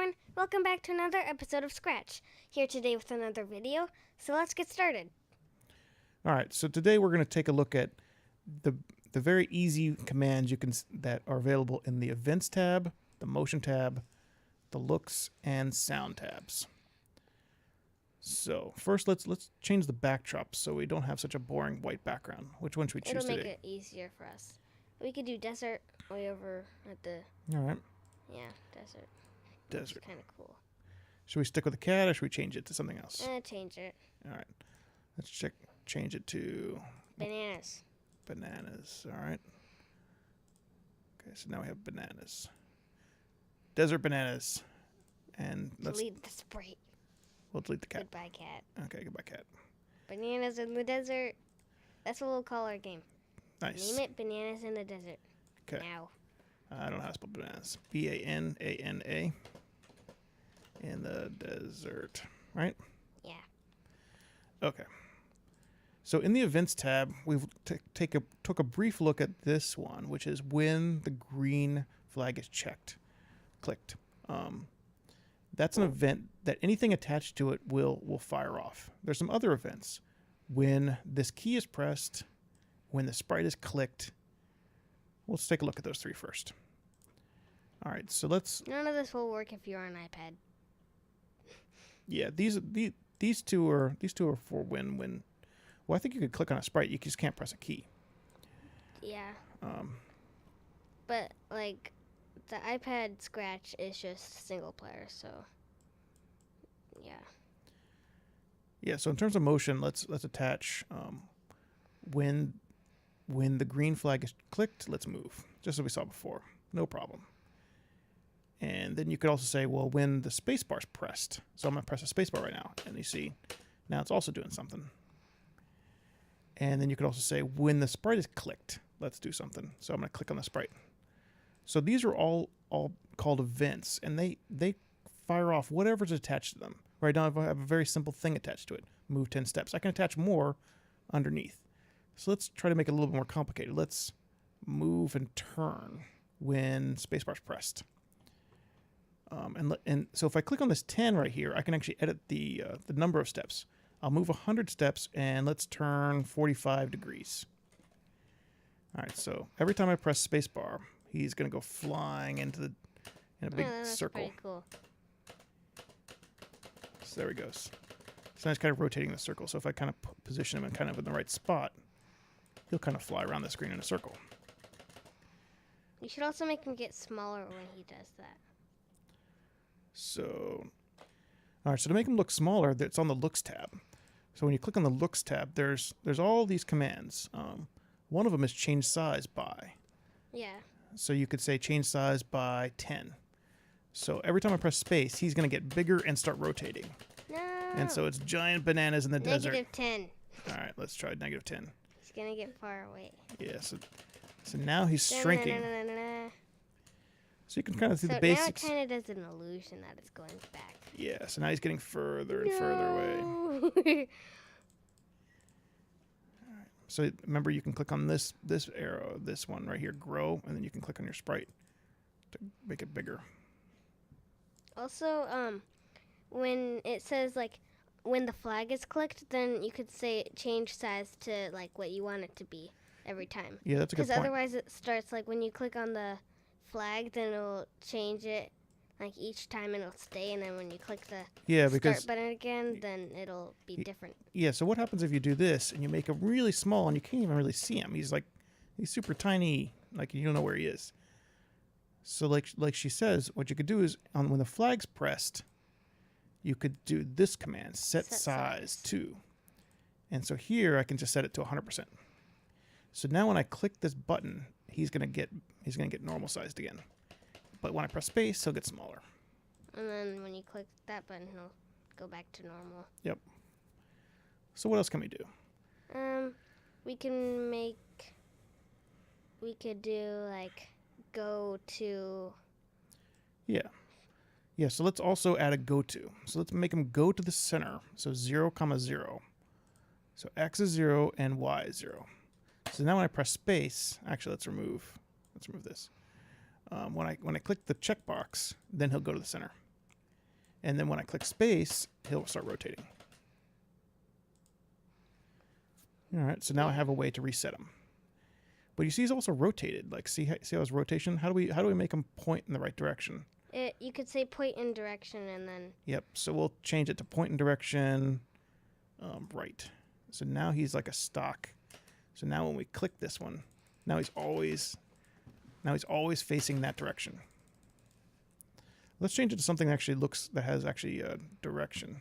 everyone, welcome back to another episode of Scratch. Here today with another video, so let's get started. Alright, so today we're going to take a look at the very easy commands that are available in the Events tab, the Motion tab, the Looks, and Sound tabs. So first let's change the backdrop so we don't have such a boring white background. Which one should we choose It'll make today? it easier for us. We could do desert way over at the, Alright, desert. desert. It's kind of cool. Should we stick with the cat or should we change it to something else? Change it. Alright, let's change it to Bananas. bananas. Alright. Okay, so now we have bananas. Desert bananas. And let's Delete the sprite. we'll delete the cat. Goodbye, cat. Okay, goodbye cat. Bananas in the desert. That's what we'll call our game. Nice. Name it Bananas in the Desert. Okay. Now. I don't know how to spell bananas. B-A-N-A-N-A. In the desert. Right? Yeah. Okay. So in the Events tab, we've took a brief look at this one, which is when the green flag is clicked. That's an event that anything attached to it will fire off. There's some other events. When this key is pressed, when the sprite is clicked. Let's take a look at those three first. All right, so None of this will work if you're on iPad. yeah, these two are for when. Well, I think you could click on a sprite. You just can't press a key. Yeah. Um, But, like, the iPad Scratch is just single player, so, yeah. Yeah, so in terms of motion, let's attach when the green flag is clicked, let's move, just as we saw before. No problem. And then you could also say, well, when the space bar is pressed. So I'm going to press the space bar right now, and you see now it's also doing something. And then you could also say, when the sprite is clicked, let's do something. So I'm going to click on the sprite. So these are all called events, and they fire off whatever's attached to them. Right now I have a very simple thing attached to it. Move 10 steps. I can attach more underneath. So let's try to make it a little bit more complicated. Let's move and turn when spacebar's pressed. And so if I click on this 10 right here, I can actually edit the number of steps. I'll move 100 steps, and let's turn 45 degrees. All right, so every time I press spacebar, he's going to go flying in a big that's circle. pretty cool. So there he goes. So now he's kind of rotating the circle. So if I kind of position him in kind of in the right spot, he'll kind of fly around the screen in a circle. You should also make him get smaller when he does that. So, all right. So to make him look smaller, it's on the Looks tab. So when you click on the Looks tab, there's all these commands. One of them is change size by. Yeah. So you could say change size by 10. So every time I press space, he's going to get bigger and start rotating. No. And so it's giant bananas in the desert. -10. All right, let's try -10. He's gonna get far away. Yeah, so now he's shrinking. So you can kind of see the basics. Now it kind of does an illusion that it's going back. Yeah, so now he's getting further and further away. away. So remember, you can click on this arrow, this one right here, grow, and then you can click on your sprite to make it bigger. Also, when it says, like, when the flag is clicked, then you could say change size to, like, what you want it to be every time. Yeah, that's a good Because point. otherwise it starts, like, when you click on the flag, then it'll change it, like, each time, and it'll stay, and then when you click the because start button again, then it'll be different. yeah. So what happens if you do this and you make him really small and you can't even really see him? He's super tiny, like you don't know where he is. So like she says, what you could do is when the flag's pressed, you could do this command, set size to. And so here I can just set it to 100%. So now when I click this button, he's gonna get normal sized again. But when I press space, he'll get smaller. And then when you click that button, he'll go back to normal. Yep. So what else can we do? We could do, like, go to. Yeah. Yeah, so let's also add a go to. So let's make him go to the center. So 0, 0. So X is 0 and Y is 0. So now when I press space, actually let's remove this. When I click the checkbox, then he'll go to the center. And then when I click space, he'll start rotating. All right, so now I have a way to reset him. But you see he's also rotated. Like, see how his rotation? How do we make him point in the right direction? You could say point in direction and then... Yep, so we'll change it to point in direction right. So now he's like a stock. So now when we click this one, now he's always facing that direction. Let's change it to something that has actually direction.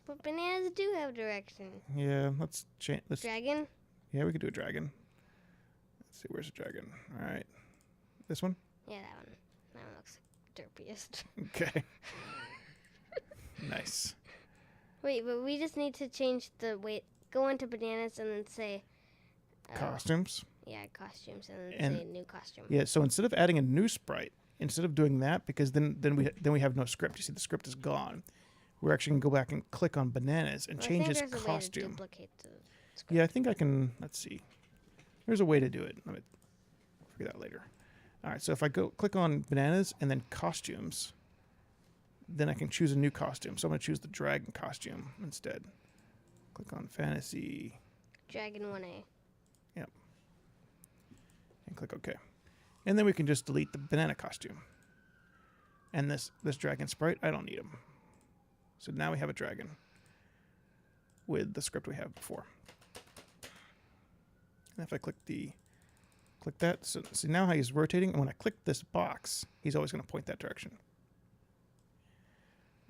But bananas do have direction. Yeah, let's change. Dragon? Yeah, we could do a dragon. Let's see, where's the dragon? All right, this one. Yeah, that one. That one looks derpiest. Okay. Nice. Wait, but we just need to change the weight. Go into bananas and then say... Costumes. Yeah, costumes and then say new costume. Yeah, so instead of adding a new sprite, instead of doing that, because then we have no script. You see, the script is gone. We're actually going to go back and click on bananas and change his costume. Way to duplicate the script. Yeah, I think I can. Let's see. There's a way to do it. Let me figure that later. All right, so if I go click on bananas and then costumes, then I can choose a new costume. So I'm going to choose the dragon costume instead. Click on fantasy. Dragon 1A. Yep. And click OK. And then we can just delete the banana costume. And this dragon sprite, I don't need him. So now we have a dragon with the script we have before. And if I click that, so see now how he's rotating, and when I click this box, he's always going to point that direction.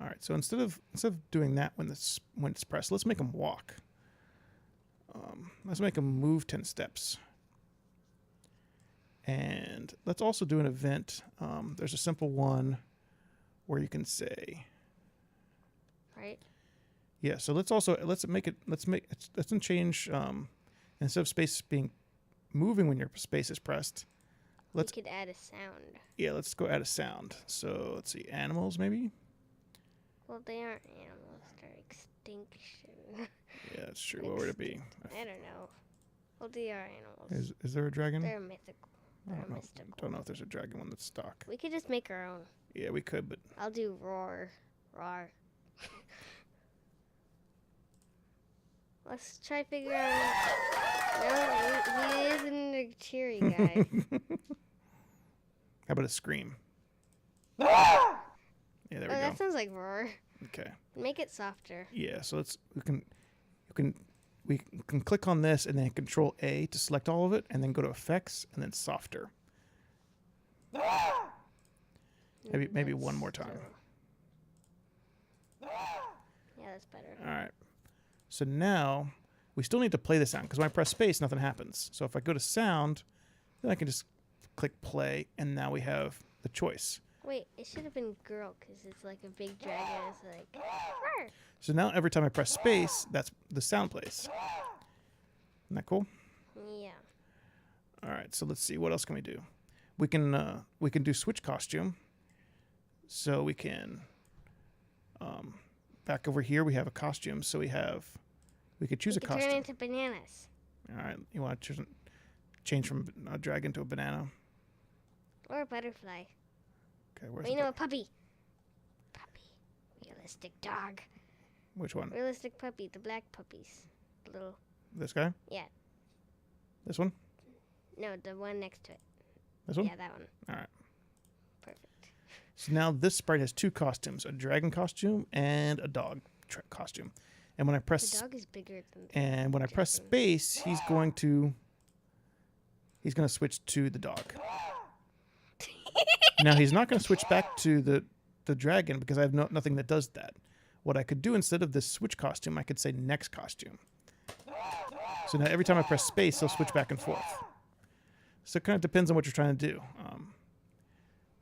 All right, so instead of doing that when it's pressed, let's make him walk. Let's make him move 10 steps. And let's also do an event. There's a simple one where you can say, right? Yeah. So let's change instead of space being moving when your space is pressed. We could add a sound. Yeah. Let's go add a sound. So let's see, animals maybe. Well, they aren't animals; they're extinction. Yeah, that's true. What would it be? I don't know. Well, they are animals. Is there a dragon? They're mythical. I don't know if there's a dragon one that's stock. We could just make our own. Yeah, we could, but I'll do roar. Roar. Let's try figure out. No, he isn't a cheery guy. How about a scream? Yeah, there we go. That sounds like roar. Okay. Make it softer. Yeah, so we can click on this and then Control A to select all of it, and then go to Effects and then Softer. Maybe one more time. Yeah, that's better. All right. So now we still need to play the sound because when I press space, nothing happens. So if I go to sound, then I can just click play, and now we have the choice. Wait, it should have been girl because it's like a big dragon. It's like. Arr! So now every time I press space, that's the sound plays. Isn't that cool? Yeah. All right. So let's see. What else can we do? We can do switch costume. So we can. Back over here, we have a costume. So we could choose a costume. Turn into bananas. All right. You want to change from a dragon to a banana? Or a butterfly. Okay. Where's a puppy. Puppy. Realistic dog. Which one? Realistic puppy. The black puppies. The little. This guy? Yeah. This one? No, the one next to it. This one? Yeah, that one. All right. Perfect. So now this sprite has two costumes, a dragon costume and a dog costume. And when I press the dog is bigger than the and when I press space, he's going to switch to the dog. Now he's not going to switch back to the dragon because I have nothing that does that. What I could do instead of this switch costume, I could say next costume. So now every time I press space, he'll switch back and forth. So it kind of depends on what you're trying to do.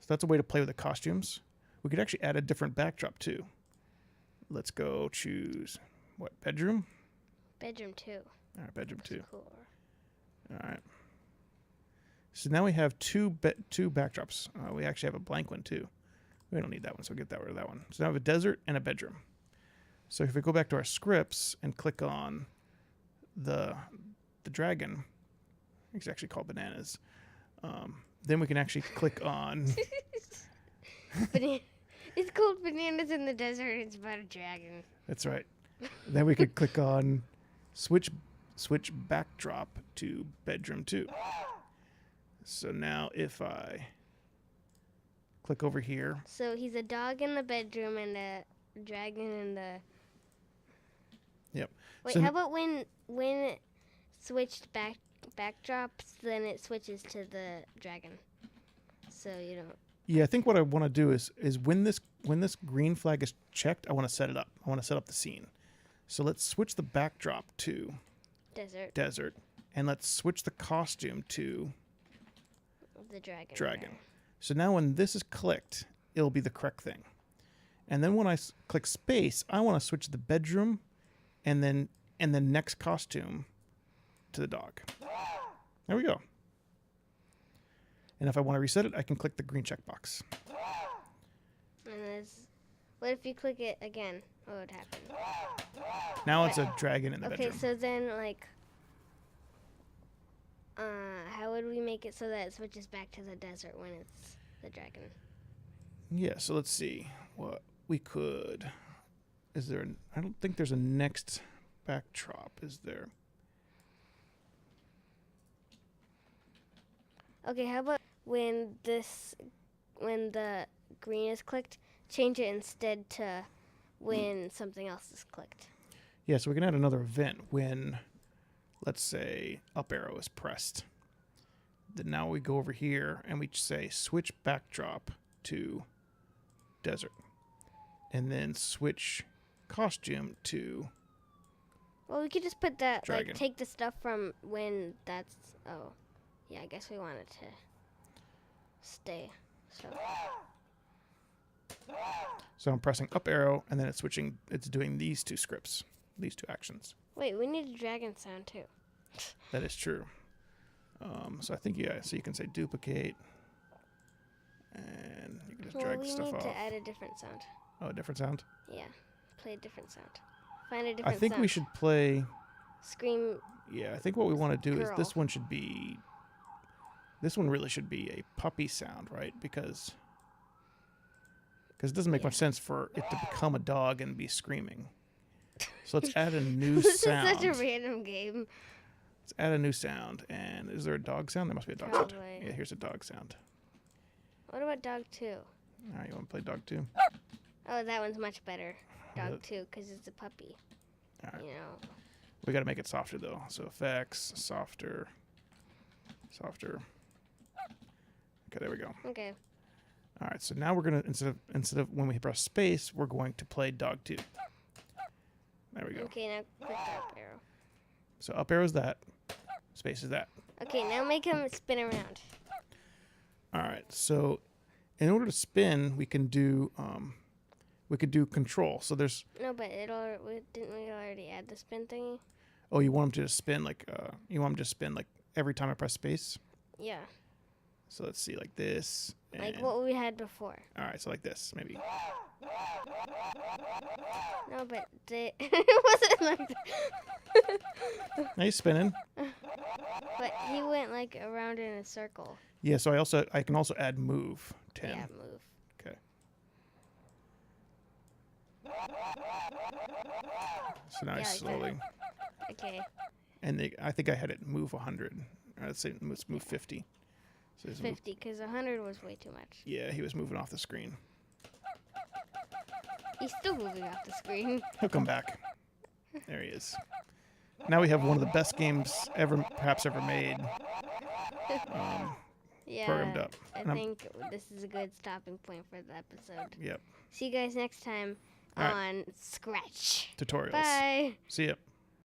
So that's a way to play with the costumes. We could actually add a different backdrop too. Let's go choose, what, bedroom? Bedroom 2. All right, bedroom 2. Cool. All right. So now we have two backdrops. We actually have a blank one too. We don't need that one, so we'll get rid of that one. So now we have a desert and a bedroom. So if we go back to our scripts and click on the dragon, it's actually called bananas. Then we can actually click on. It's called Bananas in the Desert. It's about a dragon. That's right. Then we could click on switch backdrop to bedroom 2. So now if I click over here, So he's a dog in the bedroom and a dragon in the. Yep. Wait, So how about when it switched backdrops, then it switches to the dragon. So you don't. yeah, I think what I want to do is when this green flag is checked, I want to set it up. I want to set up the scene. So let's switch the backdrop to desert, and let's switch the costume to The dragon. dragon. So now when this is clicked, it'll be the correct thing. And then when I click space, I want to switch the bedroom and then next costume to the dog. There we go. And if I want to reset it, I can click the green checkbox. And what if you click it again? What would happen? Now it's a dragon in the Okay, bedroom. so then how would we make it so that it switches back to the desert when it's the dragon? Yeah, so let's see what we could. Is there? I don't think there's a next backdrop. Is there? Okay, how about when the green is clicked, change it instead to when something else is clicked. Yeah, so we can add another event when, let's say, up arrow is pressed. Then now we go over here and we say switch backdrop to desert. And then switch costume to Well, we could just put that, dragon. take the stuff from when that's, yeah, I guess we want it to stay, so. So I'm pressing up arrow and then it's doing these two scripts, these two actions. Wait, we need a dragon sound too. That is true. So I think, yeah, so you can say duplicate and you can just drag we stuff need off. to add a different sound. Oh, a different sound? Yeah, play a different sound. Find a I different think sound. we should play. Scream. Yeah, I think what we want to do is Girl. this one really should be a puppy sound, right? Because it doesn't make much sense for it to become a dog and be screaming. So let's add a new This sound. is such a random game. Let's add a new sound. And is there a dog sound? There must be a dog sound. Probably. Yeah, here's a dog sound. What about dog 2? All right, you want to play dog 2? Oh, that one's much better. Uh, Dog 2, because it's a puppy. All right. You know. We got to make it softer though. So effects, softer. Okay, there we go. Okay. All right, so now we're gonna instead of when we press space, we're going to play dog 2. There we go. Okay, now click the up arrow. So up arrow is that, space is that. Okay, now make him spin around. All right, so in order to spin, we can do control. So there's No, but didn't we already add the spin thingy? oh, you want them to spin like every time I press space. Yeah, So let's see like this. like and- what we had before. All right, so like this maybe. No, but it wasn't like that. Now he's spinning. But he went like around in a circle. Yeah, so I can also add move 10. Yeah, move. Okay. So now Yeah, he's like that. slowly. Okay. And I think I had it move 100. Let's say let's move 50. So he's 50, because 100 was way too much. yeah, he was moving off the screen. He's still moving off the screen. He'll come back. There he is. Now we have one of the best games perhaps ever made. Yeah, Programmed up. I And I'm- think this is a good stopping point for the episode. Yep. See you guys next time All right. on Scratch. Tutorials. Bye. See ya.